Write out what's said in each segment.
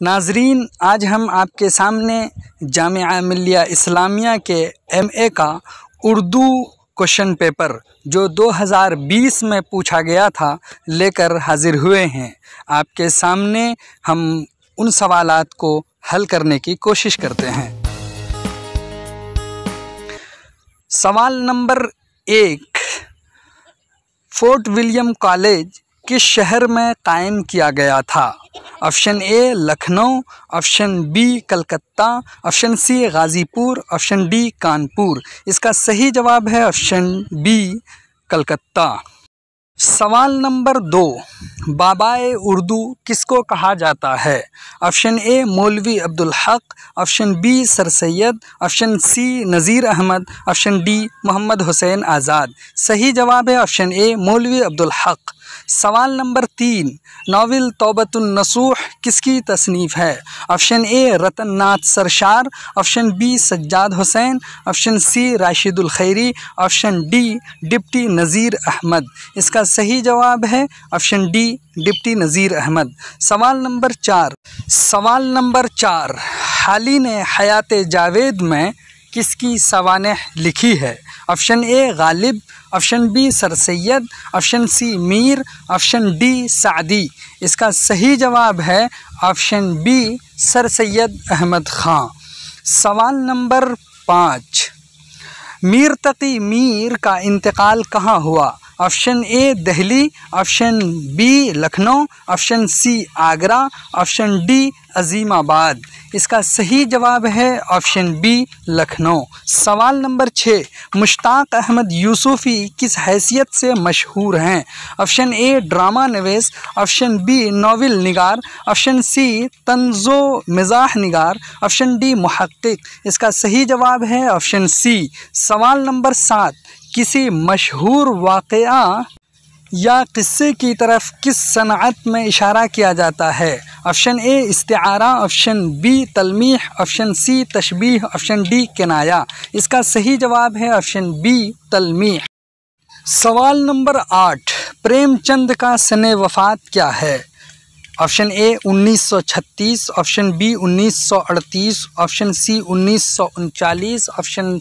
नाजरीन, आज हम आपके सामने जामिया मिल्लिया इस्लामिया के MA का उर्दू क्वेश्चन पेपर जो 2020 में पूछा गया था लेकर हाजिर हुए हैं। आपके सामने हम उन सवालात को हल करने की कोशिश करते हैं। सवाल नंबर 1, फोर्ट विलियम कॉलेज किस शहर में कायम किया गया था? Option A Lucknow, option B Calcutta, option C Ghazipur, option D Kanpur. इसका सही जवाब है ऑप्शन बी कलकत्ता। सवाल नंबर 2, बाबाए उर्दू किसको कहा जाता है? ऑप्शन ए Maulvi Abdul Haq, option B sir Syed, option C Nazir Ahmad, option D Mohammad Hussain Azad. सही जवाब है ऑप्शन ए मौलवी अब्दुल हक। सवाल नंबर 3, नावल तौबतुन नसूह किसकी तसनीफ़ है? Option A Ratan Nath Sarshar, option B Sajjad Hussain, option C Rashidul Khairi, option D deputy Nazir Ahmad. इसका सही जवाब है option D deputy Nazir Ahmad. सवाल नंबर 4, हाली ने हयात जावेद में किसकी सवानह लिखी है? Option A Ghalib, option B sir Syed, option C Mir, option D Saadi. इसका सही जवाब है option B sir Syed Ahmad Khan. सवाल नंबर 5, मीर तकी मीर का इंतकाल कहाँ हुआ? Option A Delhi, option B Lucknow, option C Agra, option D Azimabad. इसका सही जवाब है ऑप्शन बी लखनऊ। सवाल नंबर 6, मुश्ताक अहमद यूसुफ़ी किस हैसियत से मशहूर हैं? ऑप्शन ए ड्रामा नवीस, ऑप्शन बी नावल निगार, ऑप्शन सी तंज़ो मिज़ाह निगार, ऑप्शन डी मुहक्किक। इसका सही जवाब है ऑप्शन सी। सवाल नंबर 7, किसी मशहूर वाक़या या किस्से की तरफ किस सनअत में इशारा किया जाता है? ऑप्शन ए इस्तिआरा, ऑप्शन बी तलमीह, ऑप्शन सी तशबीह, ऑप्शन डी किनाया। इसका सही जवाब है ऑप्शन बी तलमीह। सवाल नंबर 8, प्रेमचंद का सने वफ़ात क्या है? Option A 1936, option B 1938, option C 1939, option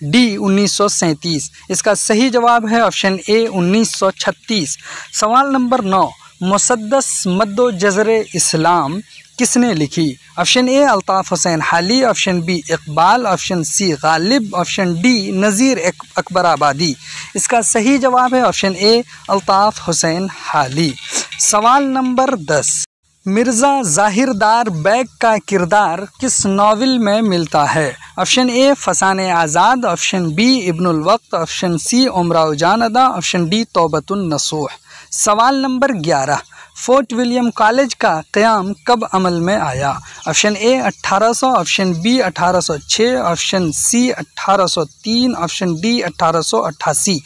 D 1937। इसका सही जवाब है ऑप्शन ए 1936। सवाल नंबर 9, मुसद्दस मद्दो जज़रे इस्लाम किसने लिखी? Option A Altaf Hussain Hali, option B Iqbal, option C Ghalib, option D Nazir Akbarabadi. इसका सही जवाब है ऑप्शन ए अल्ताफ़ हुसैन हाली। सवाल नंबर 10, मिर्ज़ा ज़ाहिरदार बैग का किरदार किस नावल में मिलता है? Option A Fasane Azad, option B Ibnul Waqt, option C Umrao Jaan Ada, option D तौबतुन नसूह। सवाल नंबर 11, फोर्ट विलियम कॉलेज का क़याम कब अमल में आया? Option A 1800, option B 1806, option C 1803, option D 1888।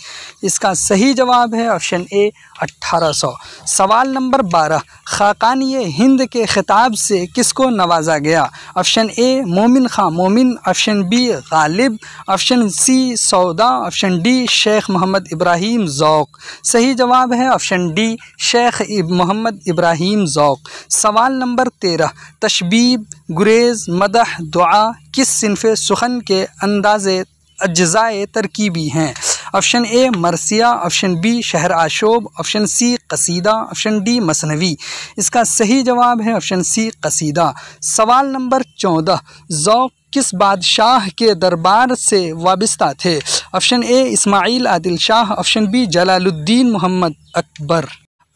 इसका सही जवाब है ऑप्शन ए 1800। सवाल नंबर 12, ख़ाक़ानी हिंद के ख़िताब से किसको नवाजा गया? Option A Momin Khan Momin, option B Ghalib, option C Sauda, option D Sheikh Mohammad Ibrahim Zauq. सही जवाब है ऑप्शन डी शेख मोहम्मद इब्राहिम ज़ौक़। सवाल नंबर 13, तशबीब, गुरेज़, मदह, दुआ किस सिनफ़े सुखन के अंदाज़े अज्ज़ाए तरकीबी हैं? ऑप्शन ए मरसिया, ऑप्शन बी शहर आशोब, ऑप्शन सी कसीदा, ऑप्शन डी मसनवी। इसका सही जवाब है ऑप्शन सी कसीदा। सवाल नंबर 14, ज़ौक़ किस बादशाह के दरबार से वाबस्ता थे? Option A Ismail Adil Shah, option B Jalaluddin Mohammad Akbar,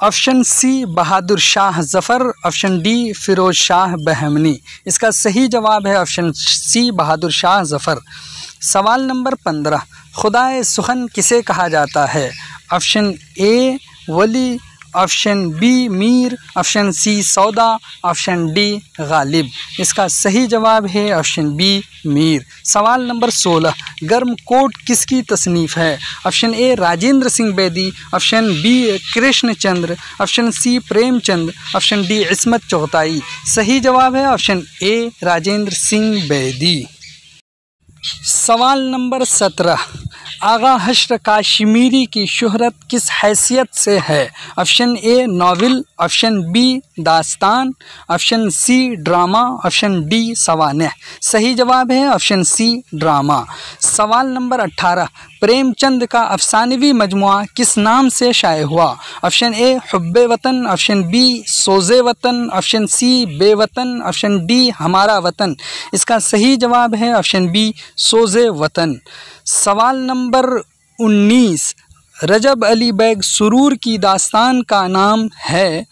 option C Bahadur Shah Zafar, option D Firoz Shah Bahmani. इसका सही जवाब है ऑप्शन सी बहादुर शाह ज़फ़र। सवाल नंबर 15, खुदाए सुखन किसे कहा जाता है? Option A Wali, option B Mir, option C Sauda, option D Ghalib. इसका सही जवाब है ऑप्शन बी मीर। सवाल नंबर 16, गर्म कोट किसकी तसनीफ़ है? Option A Rajinder Singh Bedi, option B Krishan Chander, option C Premchand, option D Ismat Chughtai. सही जवाब है ऑप्शन ए राजेंद्र सिंह बेदी। सवाल नंबर 17, आगा हश्र काश्मीरी की शोहरत किस हैसियत से है? Option A novel, option B दास्तान, option C drama, option D सवानेह। सही जवाब है ऑप्शन सी ड्रामा। सवाल नंबर 18, प्रेमचंद का अफसानवी मजमुआ किस नाम से शाये हुआ? ऑप्शन ए हुब्बे वतन, ऑप्शन बी सोज़े वतन, ऑप्शन सी बेवतन, ऑप्शन डी हमारा वतन। इसका सही जवाब है ऑप्शन बी सोज़े वतन। सवाल नंबर 19, रजब अली बैग सुरूर की दास्तान का नाम है?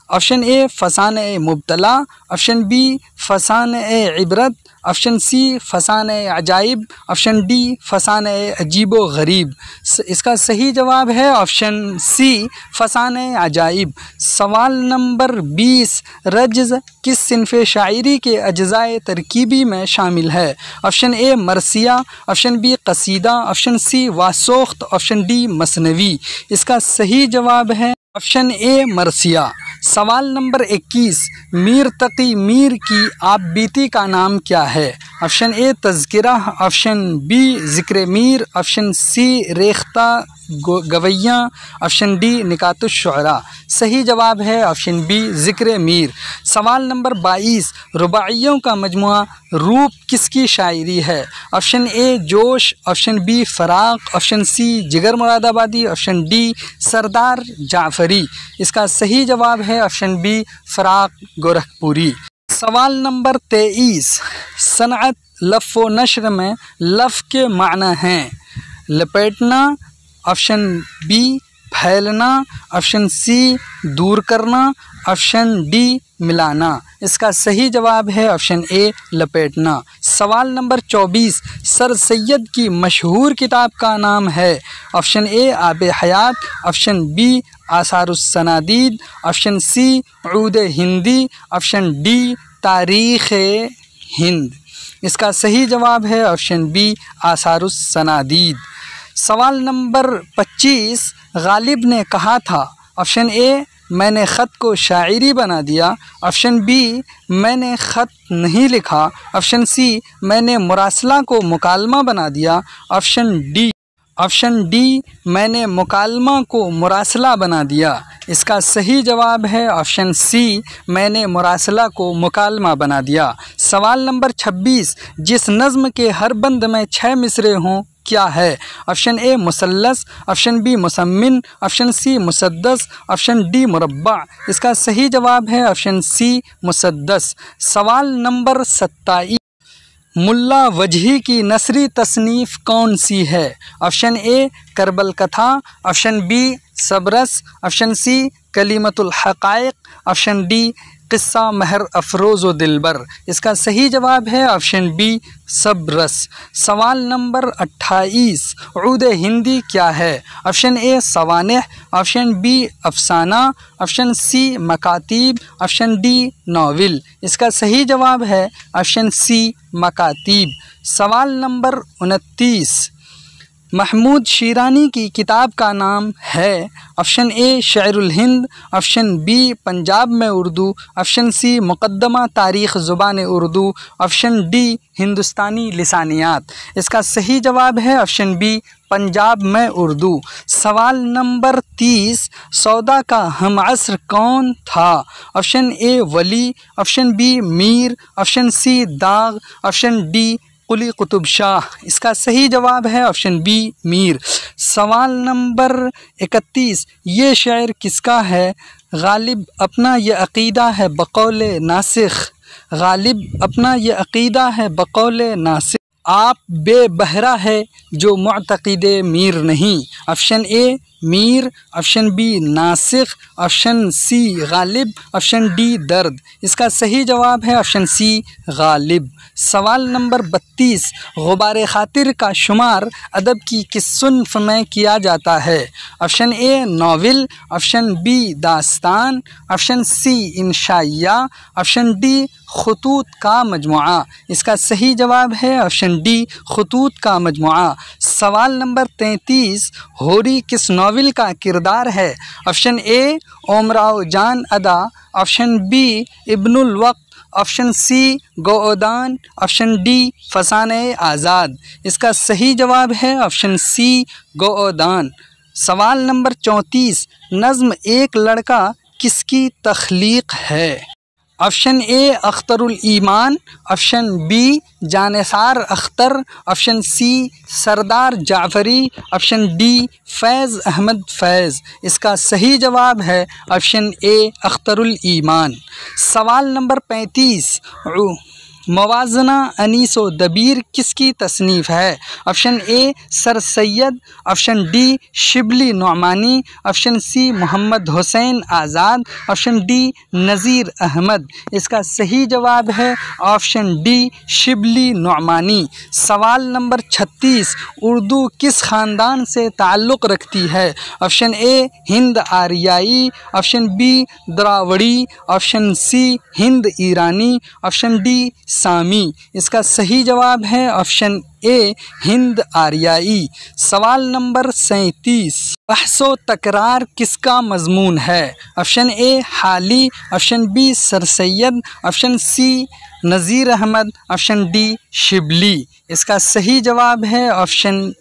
Option A Fasane Mubtala, option B Fasane Ibrat, option C Fasane Ajaib, option D Fasane Ajibo Gharib. इसका सही जवाब है ऑप्शन सी फ़साने अजाइब। सवाल नंबर 20, रज्ज़ किस सिन्फ़े शायरी के अज्ज़ाए तरकीबी में शामिल है? ऑप्शन ए मरसिया, ऑप्शन बी कसीदा, ऑप्शन सी वासोख्त, ऑप्शन डी मसनवी। इसका सही जवाब है ऑप्शन ए मरसिया। सवाल नंबर 21, मीर तकी मीर की आप बीती का नाम क्या है? ऑप्शन ए तज़किरा, option B Zikr Mir, option C Rekhta Goyan, option D Nikatush Shuara. सही जवाब है ऑप्शन बी ज़िक्र मीर। सवाल नंबर 22, रुबाइयों का मजमुआ रूप किसकी शायरी है? ऑप्शन ए जोश, ऑप्शन बी फ़राक़, ऑप्शन सी जिगर मुरादाबादी, ऑप्शन डी सरदार जाफ़री। इसका सही जवाब है ऑप्शन बी फ़राक़ गोरखपुरी। सवाल नंबर 23, सनअत लफ़ व नश्र में लफ़ के माना हैं? लपेटना, ऑप्शन बी फैलना, ऑप्शन सी दूर करना, ऑप्शन डी मिलाना। इसका सही जवाब है ऑप्शन ए लपेटना। सवाल नंबर 24, सर सैयद की मशहूर किताब का नाम है? Option A Aab Hayat, option B Asarussanadid, option C Ud Hindi, option D Tarikh Hind. इसका सही जवाब है ऑप्शन बी आसारुस्सनादीद। सवाल नंबर 25, गालिब ने कहा था? ऑप्शन ए मैंने ख़त को शायरी बना दिया, ऑप्शन बी मैंने ख़त नहीं लिखा, ऑप्शन सी मैंने मुरासला को मुकालमा बना दिया, ऑप्शन डी मैंने मुकालमा को मुरासला बना दिया। इसका सही जवाब है ऑप्शन सी मैंने मुरासला को मुकालमा बना दिया। सवाल नंबर 26, जिस नज़्म के हर बंद में 6 मिसरे हों क्या है? ऑप्शन ए मुसल्लस, ऑप्शन बी मुसम्मिन, ऑप्शन सी मुसद्दस, ऑप्शन डी मुरब्बा। इसका सही जवाब है ऑप्शन सी मुसद्दस। सवाल नंबर 27, मुल्ला वजही की नसरी तसनीफ़ कौन सी है? Option A Karbal Katha, option B Sabras, option C Kalimatul Haqaiq, option D Qissa Mehr Afroz व दिलबर। इसका सही जवाब है ऑप्शन बी सबरस। सवाल नंबर 28, ऊद हिंदी क्या है? ऑप्शन ए सवानेह, ऑप्शन बी अफसाना, ऑप्शन सी मकातीब, ऑप्शन डी नावल। इसका सही जवाब है ऑप्शन सी मकातीब। सवाल नंबर 29, महमूद शीरानी की किताब का नाम है? Option A Sherul Hind, option B Punjab में Urdu, option C Muqaddama Tarikh Zaban Urdu, option D Hindustani Lisaniyat. इसका सही जवाब है ऑप्शन बी पंजाब में उर्दू। सवाल नंबर 30, सौदा का हमअस्र कौन था? Option A Wali, option B Mir, option C Daagh, option D Quli Qutub Shah. इसका सही जवाब है ऑप्शन बी मीर। सवाल नंबर 31, ये शेर किसका है? गालिब अपना ये अक़ीदा है बक़ौल नासिख, गालिब अपना ये अक़ीदा है बक़ौल नासिख, आप बेबहरा है जो मुअतक़िदे मीर नहीं। Option A Mir, option B Nasikh, option C Ghalib, option D Dard. इसका सही जवाब है ऑप्शन सी गालिब। सवाल नंबर 32, गुबार ख़ातिर का शुमार अदब की किस सुन्फ़ में किया जाता है? Option A novel, option B दास्तान, ऑप्शन सी इंशाइया, ऑप्शन डी ख़ुतूत का मजमुआ। इसका सही जवाब है ऑप्शन डी ख़ुतूत का मजमुआ। सवाल नंबर 33, होरी किस नावल का किरदार है? ऑप्शन ए उमराओ जान Ada, option B Ibnul Waqt, option सी गोदान, ऑप्शन डी फसाने आज़ाद। इसका सही जवाब है ऑप्शन सी गोदान। सवाल नंबर 34, नज़्म एक लड़का किसकी तख्लीक है? Option A Akhtarul Iman, option B Jan Nisar Akhtar, option C Sardar Jafri, option D Faiz Ahmad Faiz. इसका सही जवाब है ऑप्शन ए अख्तरुल ईमान। सवाल नंबर 35, मवाज़ना अनीस व दबीर किसकी तसनीफ़ है? Option A sir Syed, option D Shibli Nomani, option C Mohammad Hussain Azad, option D Nazir Ahmad. इसका सही जवाब है ऑप्शन डी शिबली नौमानी। सवाल नंबर 36, उर्दू किस ख़ानदान से ताल्लुक़ रखती है? Option A Hind Aryai, option B Dravidi, option C Hind Irani, option D Sami. इसका सही जवाब है ऑप्शन ए हिंद आर्याई। सवाल नंबर 37, बहसो तकरार किसका मज़मून है? Option A Hali, option B sir Syed, option C Nazir Ahmad, option D Shibli. इसका सही जवाब है ऑप्शन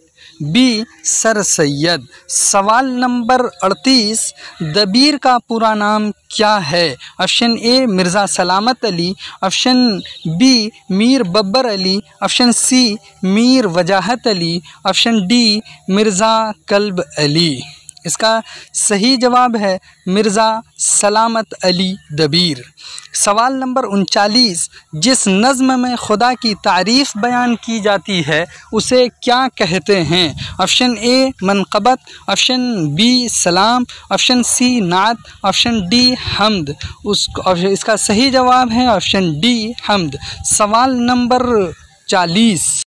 बी सर सैयद। सवाल नंबर 38, दबीर का पूरा नाम क्या है? Option A Mirza Salamat Ali, option B Mir Babbar Ali, option C Mir Wajahat Ali, option D Mirza Kalb Ali. इसका सही जवाब है मिर्ज़ा सलामत अली दबीर। सवाल नंबर 39, जिस नज़्म में खुदा की तारीफ़ बयान की जाती है उसे क्या कहते हैं? ऑप्शन ए मनक़बत, ऑप्शन बी सलाम, ऑप्शन सी नात, ऑप्शन डी हम्द। इसका सही जवाब है ऑप्शन डी हम्द। सवाल नंबर 40,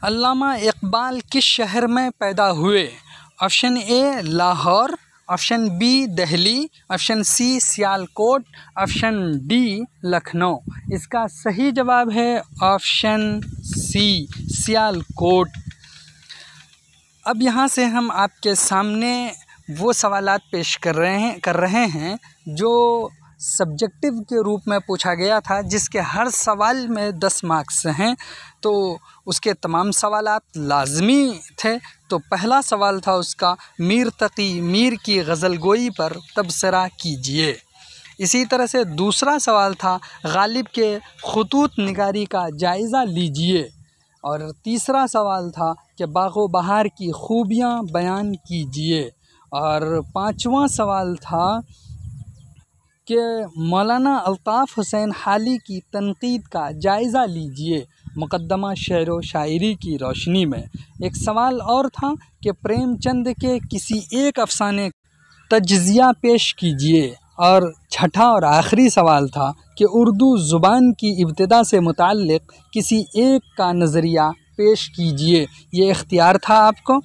अल्लामा इक़बाल किस शहर में पैदा हुए? Option A Lahore, option B Delhi, option C Sialkot, option D Lucknow. इसका सही जवाब है ऑप्शन सी सियालकोट। अब यहाँ से हम आपके सामने वो सवालात पेश कर रहे हैं जो सब्जेक्टिव के रूप में पूछा गया था, जिसके हर सवाल में 10 मार्क्स हैं। तो उसके तमाम सवालात लाजमी थे। तो पहला सवाल था उसका, मीर तकी मीर की गज़ल गोई पर तबसरा कीजिए। इसी तरह से दूसरा सवाल था, गालिब के खुतूत निगारी का जायज़ा लीजिए। और तीसरा सवाल था कि बाग़ो बहार की खूबियाँ बयान कीजिए। और पांचवा सवाल था कि मौलाना अल्ताफ़ हुसैन हाली की तनक़ीद का जायज़ा लीजिए मुक़द्दमा शेर व शायरी की रोशनी में। एक सवाल और था कि प्रेमचंद के किसी एक अफ़साने तज्ज़िया पेश कीजिए। और छठा और आखिरी सवाल था कि उर्दू ज़ुबान की इब्तिदा से मुताल्लिक़ किसी एक का नज़रिया पेश कीजिए। ये इख्तियार था आपको।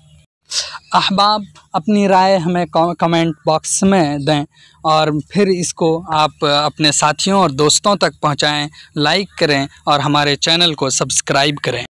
अहबाब अपनी राय हमें कमेंट बॉक्स में दें और फिर इसको आप अपने साथियों और दोस्तों तक पहुंचाएं, लाइक करें और हमारे चैनल को सब्सक्राइब करें।